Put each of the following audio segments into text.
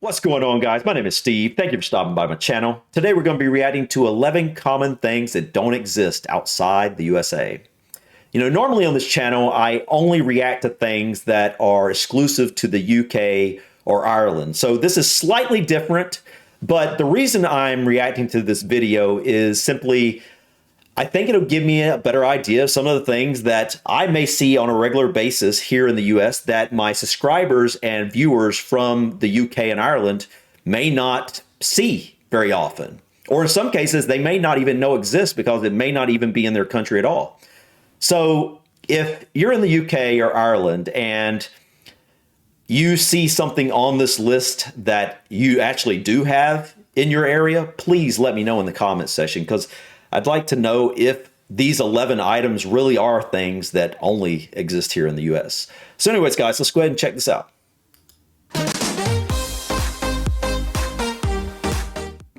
What's going on, guys? My name is Steve. Thank you for stopping by my channel. Today we're going to be reacting to 11 common things that don't exist outside the USA. You know, normally on this channel, I only react to things that are exclusive to the UK or Ireland. So this is slightly different, but the reason I'm reacting to this video is simply I think it'll give me a better idea of some of the things that I may see on a regular basis here in the US that my subscribers and viewers from the UK and Ireland may not see very often. Or in some cases, they may not even know exists because it may not even be in their country at all. So if you're in the UK or Ireland and you see something on this list that you actually do have in your area, please let me know in the comment section, because I'd like to know if these 11 items really are things that only exist here in the US. So anyways, guys, let's go ahead and check this out.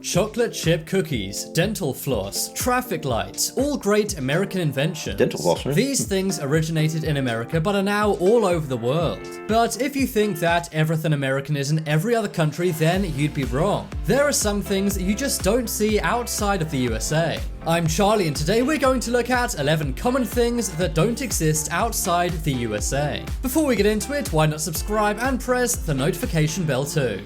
Chocolate chip cookies, dental floss, traffic lights, all great American inventions. Dental floss, right? These things originated in America but are now all over the world. But if you think that everything American is in every other country, then you'd be wrong. There are some things you just don't see outside of the USA. I'm Charlie, and today we're going to look at 11 common things that don't exist outside the USA. Before we get into it, why not subscribe and press the notification bell too.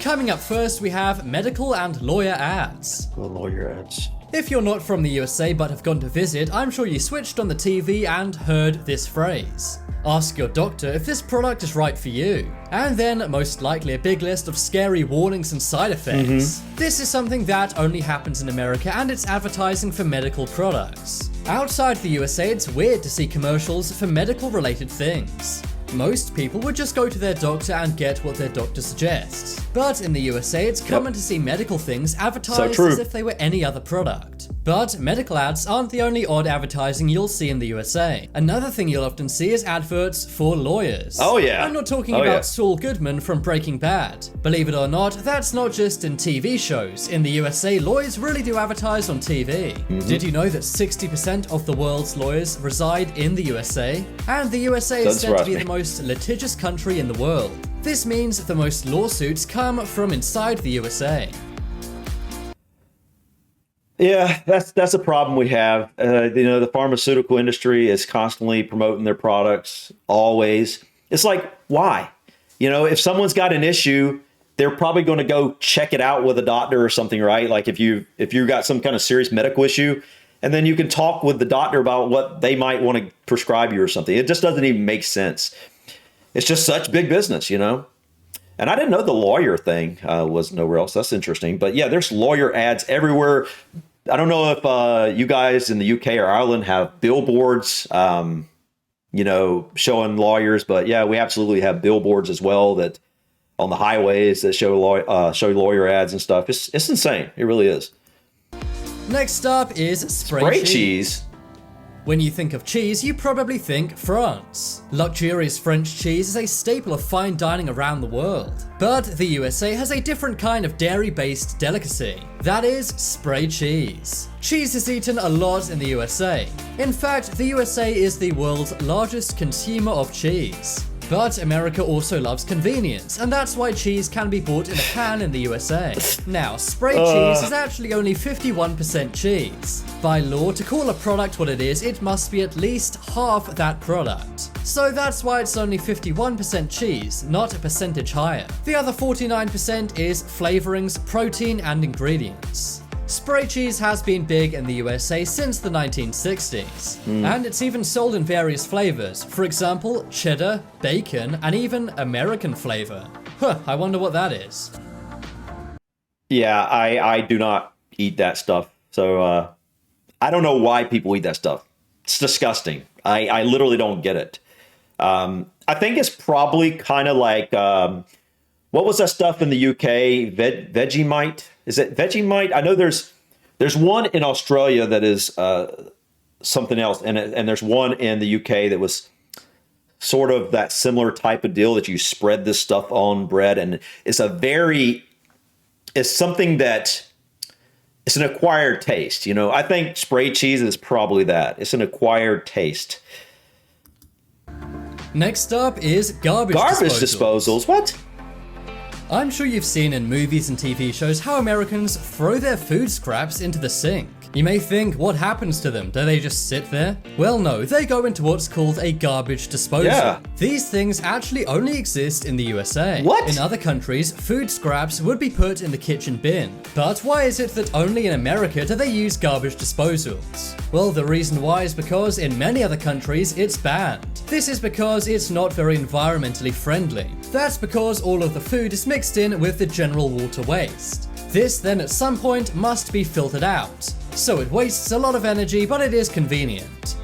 Coming up first, we have medical and lawyer ads. Lawyer ads. If you're not from the USA but have gone to visit, I'm sure you switched on the TV and heard this phrase. Ask your doctor if this product is right for you. And then, most likely, a big list of scary warnings and side effects. This is something that only happens in America, and it's advertising for medical products. Outside the USA, it's weird to see commercials for medical-related things. Most people would just go to their doctor and get what their doctor suggests. But in the USA, it's common to see medical things advertised as if they were any other product. But medical ads aren't the only odd advertising you'll see in the USA. Another thing you'll often see is adverts for lawyers. Oh yeah. I'm not talking about Saul Goodman from Breaking Bad. Believe it or not, that's not just in TV shows. In the USA, lawyers really do advertise on TV. Did you know that 60% of the world's lawyers reside in the USA? And the USA is said to be the most litigious country in the world. This means the most lawsuits come from inside the USA. Yeah, that's a problem we have. You know, the pharmaceutical industry is constantly promoting their products, always. It's like, why? You know, if someone's got an issue, they're probably going to go check it out with a doctor or something, right? Like if you got some kind of serious medical issue, and then you can talk with the doctor about what they might want to prescribe you or something. It just doesn't even make sense. It's just such big business, you know? And I didn't know the lawyer thing was nowhere else. That's interesting. But yeah, there's lawyer ads everywhere. I don't know if you guys in the UK or Ireland have billboards, you know, showing lawyers. But yeah, we absolutely have billboards as well that on the highways that show lawyer ads and stuff. It's insane. It really is. Next up is spray cheese. When you think of cheese, you probably think France. Luxurious French cheese is a staple of fine dining around the world. But the USA has a different kind of dairy-based delicacy. That is spray cheese. Cheese is eaten a lot in the USA. In fact, the USA is the world's largest consumer of cheese. But America also loves convenience, and that's why cheese can be bought in a can in the USA. Now, spray cheese is actually only 51% cheese. By law, to call a product what it is, it must be at least half that product. So that's why it's only 51% cheese, not a percentage higher. The other 49% is flavorings, protein, and ingredients. Spray cheese has been big in the USA since the 1960s, and it's even sold in various flavors. For example, cheddar, bacon, and even American flavor. I wonder what that is. Yeah, I do not eat that stuff. So I don't know why people eat that stuff. It's disgusting. I literally don't get it. I think it's probably kind of like, what was that stuff in the UK? Vegemite? Is it Vegemite? I know there's one in Australia that is something else, and there's one in the UK that was sort of that similar type of deal that you spread this stuff on bread, and it's something that it's an acquired taste. You know, I think spray cheese is probably that. It's an acquired taste. Next up is garbage disposals. What? I'm sure you've seen in movies and TV shows how Americans throw their food scraps into the sink. You may think, what happens to them? Do they just sit there? Well, no, they go into what's called a garbage disposal. Yeah. These things actually only exist in the USA. What? In other countries, food scraps would be put in the kitchen bin. But why is it that only in America do they use garbage disposals? Well, the reason why is because in many other countries, it's banned. This is because it's not very environmentally friendly. That's because all of the food is mixed in with the general water waste. This then at some point must be filtered out. So it wastes a lot of energy, but it is convenient.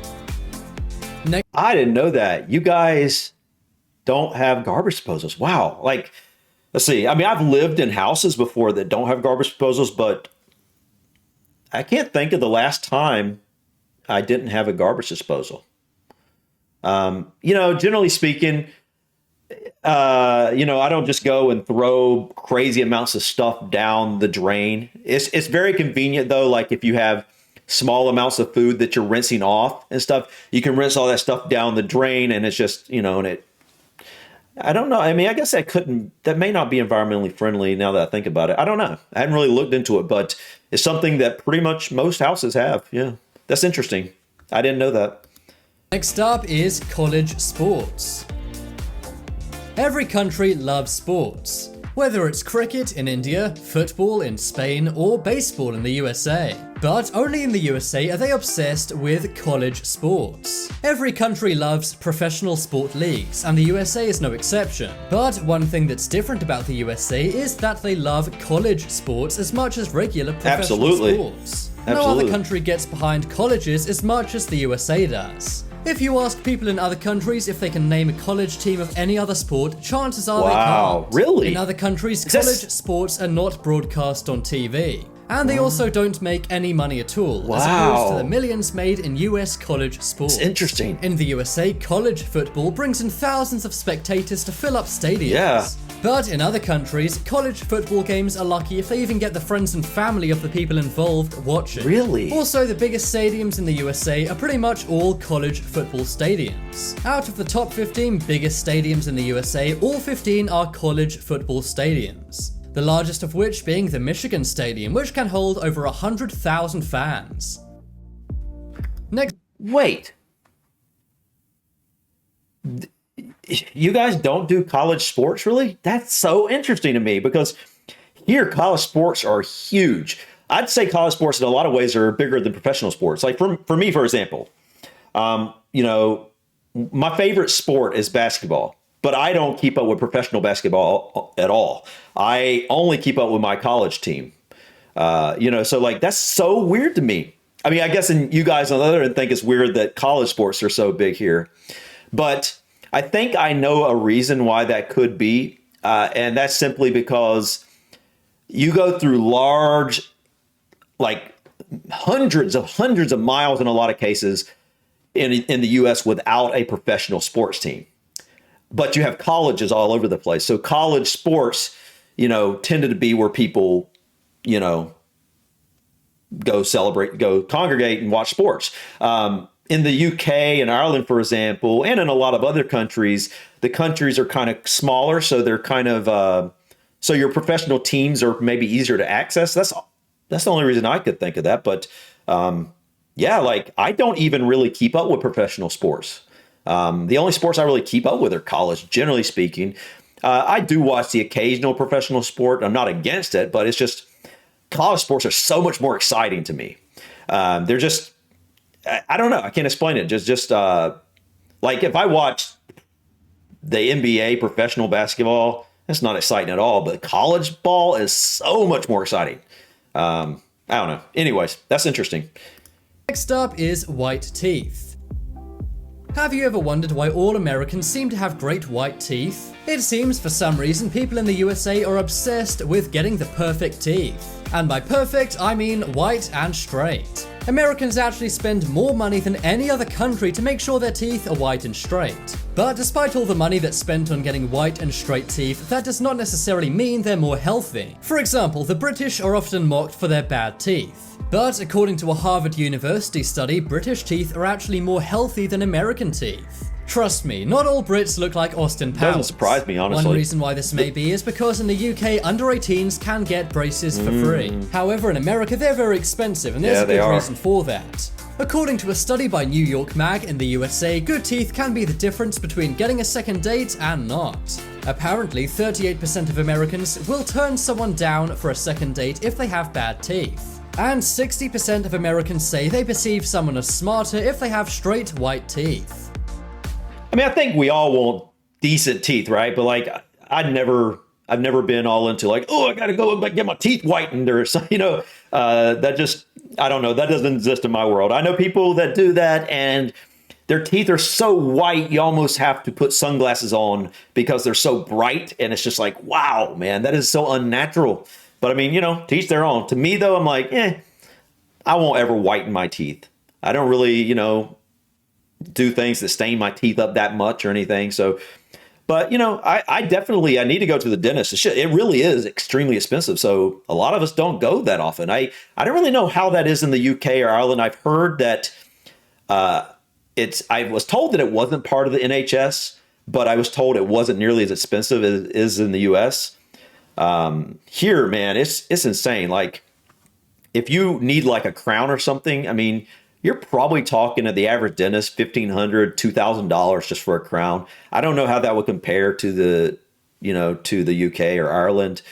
I didn't know that. You guys don't have garbage disposals. Wow. Like, let's see. I mean, I've lived in houses before that don't have garbage disposals, but I can't think of the last time I didn't have a garbage disposal. Generally speaking, I don't just go and throw crazy amounts of stuff down the drain. It's very convenient though. Like if you have small amounts of food that you're rinsing off and stuff, you can rinse all that stuff down the drain, and it's just, I don't know. I mean, I guess that may not be environmentally friendly now that I think about it. I don't know. I hadn't really looked into it, but it's something that pretty much most houses have. Yeah. That's interesting. I didn't know that. Next up is college sports. Every country loves sports, whether it's cricket in India, football in Spain, or baseball in the USA. But only in the USA are they obsessed with college sports. Every country loves professional sport leagues, and the USA is no exception. But one thing that's different about the USA is that they love college sports as much as regular professional sports. No other country gets behind colleges as much as the USA does. If you ask people in other countries if they can name a college team of any other sport, chances are they can't. Wow, really? In other countries, college sports are not broadcast on TV. And they also don't make any money at all, as opposed to the millions made in US college sports. It's interesting. In the USA, college football brings in thousands of spectators to fill up stadiums. Yeah. But in other countries, college football games are lucky if they even get the friends and family of the people involved watching. Really? Also, the biggest stadiums in the USA are pretty much all college football stadiums. Out of the top 15 biggest stadiums in the USA, all 15 are college football stadiums. The largest of which being the Michigan Stadium, which can hold over 100,000 fans. Next. Wait. You guys don't do college sports, really? That's so interesting to me, because here college sports are huge. I'd say college sports in a lot of ways are bigger than professional sports. Like for me, for example, my favorite sport is basketball, but I don't keep up with professional basketball at all. I only keep up with my college team. So like that's so weird to me. I mean, I guess you guys on the other end think it's weird that college sports are so big here, but I think I know a reason why that could be, and that's simply because you go through large, like hundreds of miles in a lot of cases in the U.S. without a professional sports team. But you have colleges all over the place. So college sports, tended to be where people, go celebrate, go congregate and watch sports. In the UK and Ireland, for example, and in a lot of other countries, the countries are kind of smaller. So they're kind of, so your professional teams are maybe easier to access. That's the only reason I could think of that. But like I don't even really keep up with professional sports. The only sports I really keep up with are college, generally speaking. I do watch the occasional professional sport. I'm not against it, but it's just college sports are so much more exciting to me. They're just, I don't know. I can't explain it. Just like if I watch the NBA professional basketball, that's not exciting at all. But college ball is so much more exciting. I don't know. Anyways, that's interesting. Next up is white teeth. Have you ever wondered why all Americans seem to have great white teeth? It seems for some reason people in the USA are obsessed with getting the perfect teeth. And by perfect, I mean white and straight. Americans actually spend more money than any other country to make sure their teeth are white and straight. But despite all the money that's spent on getting white and straight teeth, that does not necessarily mean they're more healthy. For example, the British are often mocked for their bad teeth. But according to a Harvard University study, British teeth are actually more healthy than American teeth. Trust me, not all Brits look like Austin Powers. Doesn't surprise me, honestly. One reason why this may be is because in the UK, under 18s can get braces for free. However, in America, they're very expensive, and there's a good reason for that. According to a study by New York Mag in the USA, good teeth can be the difference between getting a second date and not. Apparently, 38% of Americans will turn someone down for a second date if they have bad teeth. And 60% of Americans say they perceive someone as smarter if they have straight white teeth. I mean, I think we all want decent teeth, right? But like, I've never been all into like, oh, I got to go and get my teeth whitened or something, that just, I don't know. That doesn't exist in my world. I know people that do that and their teeth are so white, you almost have to put sunglasses on because they're so bright. And it's just like, wow, man, that is so unnatural. But I mean, to each their own. To me, though, I'm like, I won't ever whiten my teeth. I don't really, do things that stain my teeth up that much or anything. So, but I definitely, I need to go to the dentist. It really is extremely expensive. So a lot of us don't go that often. I don't really know how that is in the UK or Ireland. I've heard that I was told that it wasn't part of the NHS, but I was told it wasn't nearly as expensive as it is in the US. Here, man, it's insane. Like if you need like a crown or something, I mean, you're probably talking to the average dentist $1,500, $2,000 just for a crown. I don't know how that would compare to the UK or Ireland.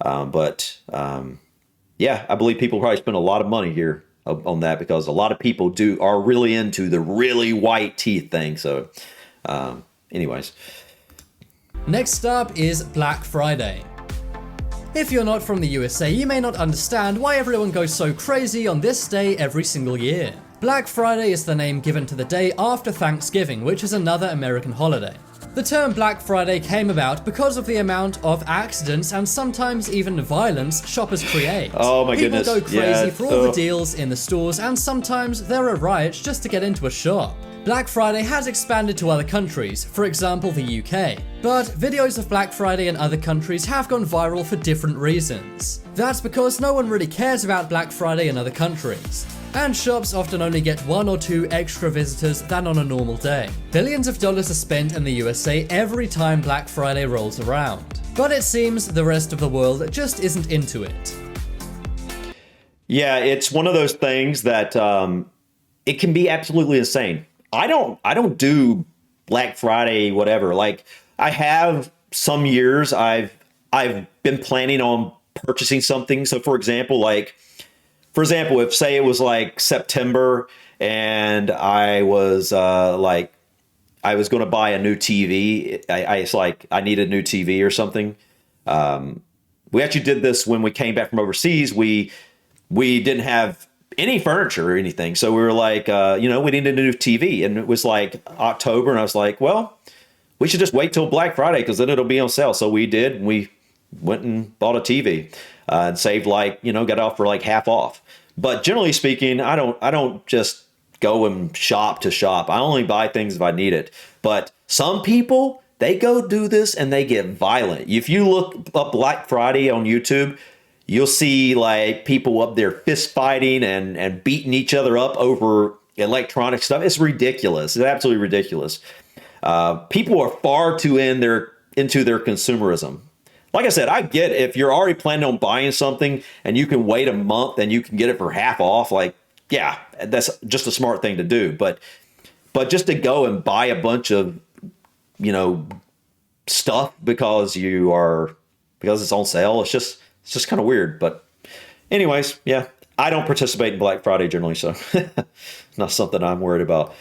Yeah, I believe people probably spend a lot of money here on that because a lot of people are really into the really white teeth thing. So, anyways. Next up is Black Friday. If you're not from the USA, you may not understand why everyone goes so crazy on this day every single year. Black Friday is the name given to the day after Thanksgiving, which is another American holiday. The term Black Friday came about because of the amount of accidents and sometimes even violence shoppers create. Oh my goodness. People go crazy for all the deals in the stores, and sometimes there are riots just to get into a shop. Black Friday has expanded to other countries, for example the UK, but videos of Black Friday in other countries have gone viral for different reasons. That's because no one really cares about Black Friday in other countries, and shops often only get 1 or 2 extra visitors than on a normal day. Billions of dollars are spent in the USA every time Black Friday rolls around, but it seems the rest of the world just isn't into it. Yeah, it's one of those things that it can be absolutely insane. I don't do Black Friday, whatever. Like I have some years I've been planning on purchasing something. So for example, if say it was like September and I was going to buy a new TV. I need a new TV or something. We actually did this when we came back from overseas. We didn't have any furniture or anything. So we were like, we needed a new TV. And it was like October. And I was like, well, we should just wait till Black Friday because then it'll be on sale. So we did. And we went and bought a TV and saved got it off for like half off. But generally speaking, I don't just go and shop to shop. I only buy things if I need it. But some people, they go do this and they get violent. If you look up Black Friday on YouTube, you'll see like people up there fist fighting and beating each other up over electronic stuff. It's ridiculous. It's absolutely ridiculous. People are far too into their consumerism. Like I said, I get if you're already planning on buying something and you can wait a month and you can get it for half off. Like, yeah, that's just a smart thing to do. But just to go and buy a bunch of, stuff because it's on sale, it's just kind of weird. But anyways, yeah, I don't participate in Black Friday generally, so it's not something I'm worried about.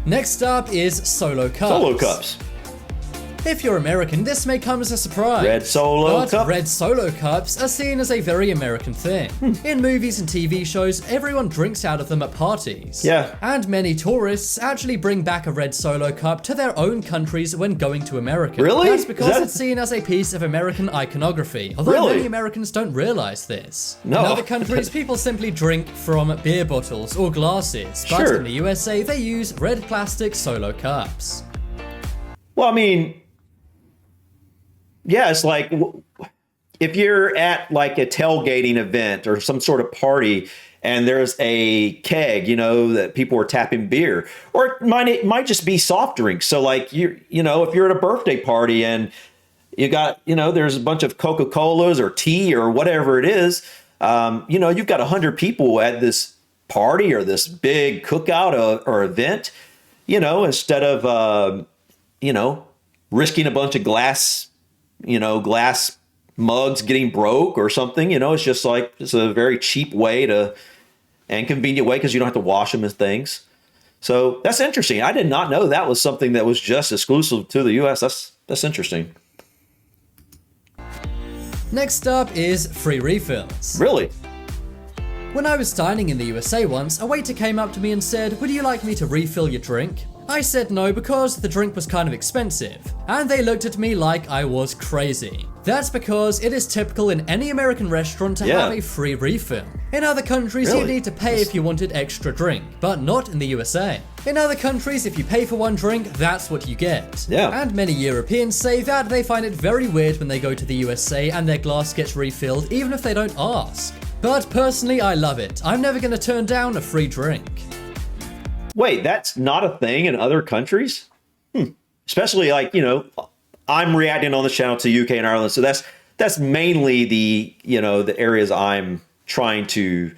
Next up is Solo Cups. Solo Cups. If you're American, this may come as a surprise. Red Solo but Cup. Red Solo Cups are seen as a very American thing. In movies and TV shows, everyone drinks out of them at parties. Yeah. And many tourists actually bring back a Red Solo Cup to their own countries when going to America. Really? That's because it's seen as a piece of American iconography, although many Americans don't realize this. No. In other countries, people simply drink from beer bottles or glasses, but in the USA, they use red plastic Solo Cups. Well, I mean, yeah, it's like if you're at like a tailgating event or some sort of party and there's a keg, that people are tapping beer, or it might just be soft drinks. So like if you're at a birthday party and you got, there's a bunch of Coca-Colas or tea or whatever it is, you've got 100 people at this party or this big cookout or event, instead of, risking a bunch of glass mugs getting broke or something, it's just like, it's a very cheap way and convenient way because you don't have to wash them and things. So that's interesting. I did not know that was something that was just exclusive to the US. That's interesting. Next up is free refills. Really? When I was dining in the USA once, a waiter came up to me and said, "Would you like me to refill your drink?" I said no because the drink was kind of expensive, and they looked at me like I was crazy. That's because it is typical in any American restaurant to have a free refill. In other countries, you need to pay if you wanted extra drink, but not in the USA. In other countries, if you pay for one drink, that's what you get. Yeah. And many Europeans say that they find it very weird when they go to the USA and their glass gets refilled even if they don't ask. But personally, I love it. I'm never going to turn down a free drink. Wait, that's not a thing in other countries? Especially like, I'm reacting on the channel to UK and Ireland. So that's mainly the areas I'm trying to,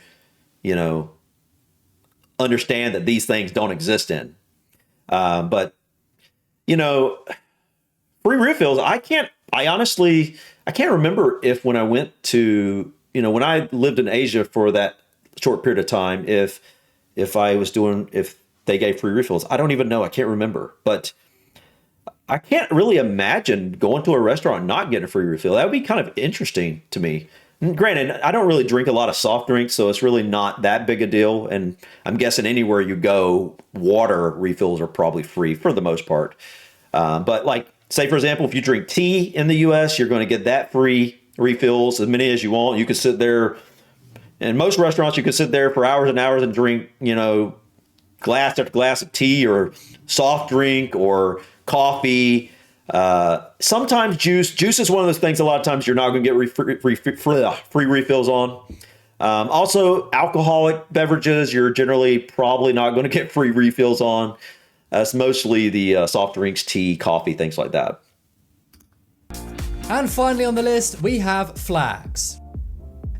understand that these things don't exist in. But free refills, I honestly can't remember if when I went to, when I lived in Asia for that short period of time, if they gave free refills. I don't even know. I can't remember. But I can't really imagine going to a restaurant and not getting a free refill. That would be kind of interesting to me. And granted, I don't really drink a lot of soft drinks, so it's really not that big a deal. And I'm guessing anywhere you go, water refills are probably free for the most part. But like, say, for example, if you drink tea in the U.S., you're going to get that free refills, as many as you want. You could sit there. In most restaurants, you could sit there for hours and hours and drink, glass after glass of tea or soft drink or coffee. Sometimes juice. Juice is one of those things a lot of times you're not going to get free refills on. Also, alcoholic beverages, you're generally probably not going to get free refills on. It's mostly the soft drinks, tea, coffee, things like that. And finally on the list, we have flags.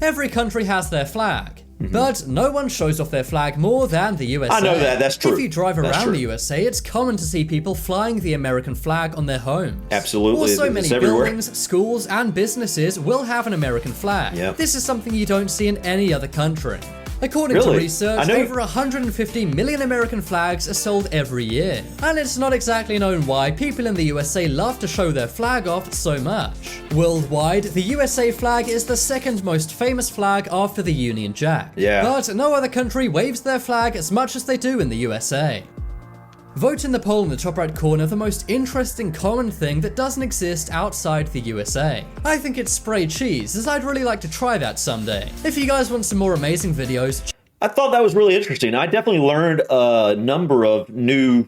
Every country has their flag, but no one shows off their flag more than the USA. I know that, that's true. If you drive around the USA, it's common to see people flying the American flag on their homes. Absolutely. Also, many everywhere. buildings, schools, and businesses will have an American flag. Yep. This is something you don't see in any other country. According to research, over 150 million American flags are sold every year. And it's not exactly known why people in the USA love to show their flag off so much. Worldwide, the USA flag is the second most famous flag after the Union Jack. Yeah. But no other country waves their flag as much as they do in the USA. Vote in the poll in the top right corner the most interesting common thing that doesn't exist outside the USA. I think it's spray cheese, as I'd really like to try that someday. If you guys want some more amazing videos, I thought that was really interesting. I definitely learned a number of new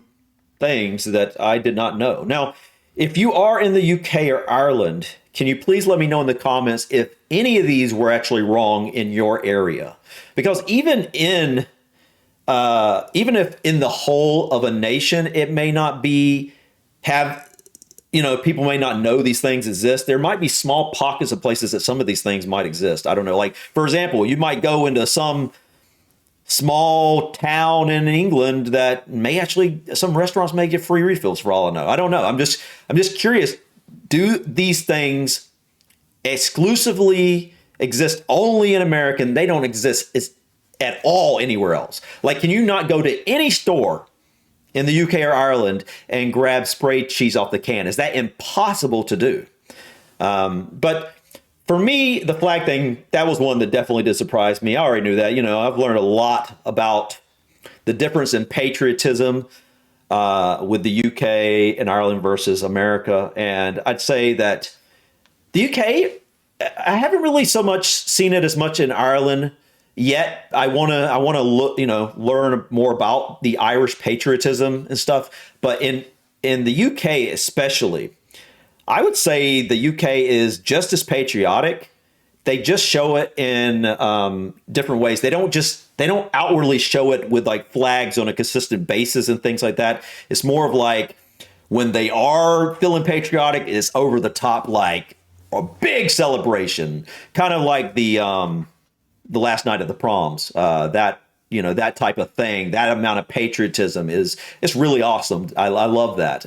things that I did not know. Now, if you are in the UK or Ireland, can you please let me know in the comments if any of these were actually wrong in your area? Because even if in the whole of a nation, it may not people may not know these things exist. There might be small pockets of places that some of these things might exist. I don't know. Like, for example, you might go into some small town in England that may actually, some restaurants may get free refills for all I know. I don't know. I'm just curious. Do these things exclusively exist only in America and they don't exist at all anywhere else? Like, can you not go to any store in the UK or Ireland and grab spray cheese off the can? Is that impossible to do? But for me, the flag thing, that was one that definitely did surprise me. I already knew that. I've learned a lot about the difference in patriotism with the UK and Ireland versus America. And I'd say that the UK, I haven't really so much seen it as much in Ireland yet. I want to look, learn more about the Irish patriotism and stuff. But in the UK especially, I would say the UK is just as patriotic. They just show it in different ways. They don't outwardly show it with like flags on a consistent basis and things like that. It's more of like when they are feeling patriotic, it's over the top, like a big celebration, kind of like the last night of the proms. That type of thing. That amount of patriotism it's really awesome. I love that.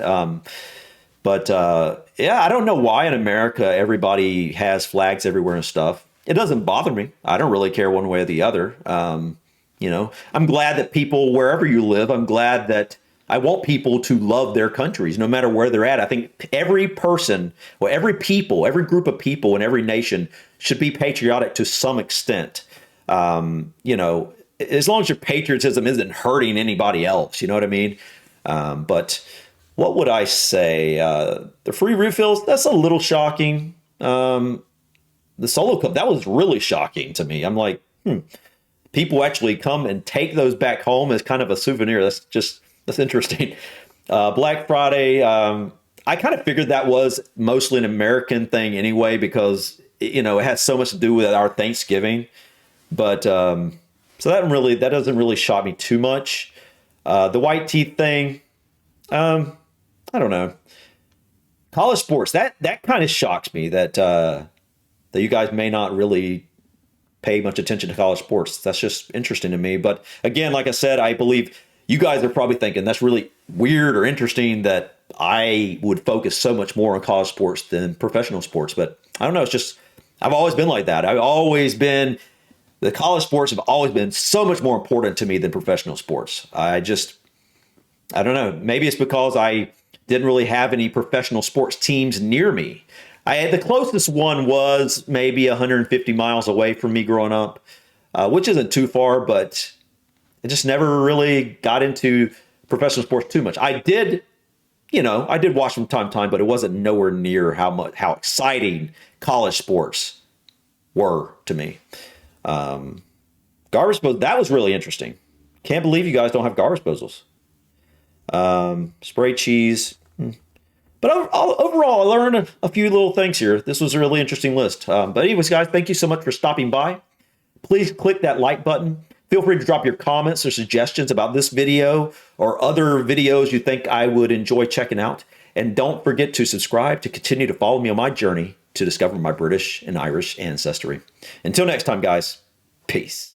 Yeah, I don't know why in America everybody has flags everywhere and stuff. It doesn't bother me. I don't really care one way or the other. I'm glad that people, wherever you live, I want people to love their countries, no matter where they're at. I think every person, well, every group of people in every nation should be patriotic to some extent. As long as your patriotism isn't hurting anybody else, you know what I mean? But what would I say? The free refills, that's a little shocking. The Solo Cup, that was really shocking to me. I'm like, people actually come and take those back home as kind of a souvenir. That's interesting. Black Friday, I kind of figured that was mostly an American thing anyway, because, it has so much to do with our Thanksgiving. But so that doesn't really shock me too much. The white teeth thing, I don't know. College sports, that kind of shocks me that you guys may not really pay much attention to college sports. That's just interesting to me. But again, like I said, I believe you guys are probably thinking that's really weird or interesting that I would focus so much more on college sports than professional sports. But I don't know. It's just, I've always been like that. The college sports have always been so much more important to me than professional sports. I don't know. Maybe it's because I didn't really have any professional sports teams near me. The closest one was maybe 150 miles away from me growing up, which isn't too far, but I just never really got into professional sports too much. I did watch from time to time, but it wasn't nowhere near how exciting college sports were to me. Garbage disposal, that was really interesting. Can't believe you guys don't have garbage disposals. Spray cheese. But overall, I learned a few little things here. This was a really interesting list. But anyways, guys, thank you so much for stopping by. Please click that like button. Feel free to drop your comments or suggestions about this video or other videos you think I would enjoy checking out. And don't forget to subscribe to continue to follow me on my journey to discover my British and Irish ancestry. Until next time, guys, peace.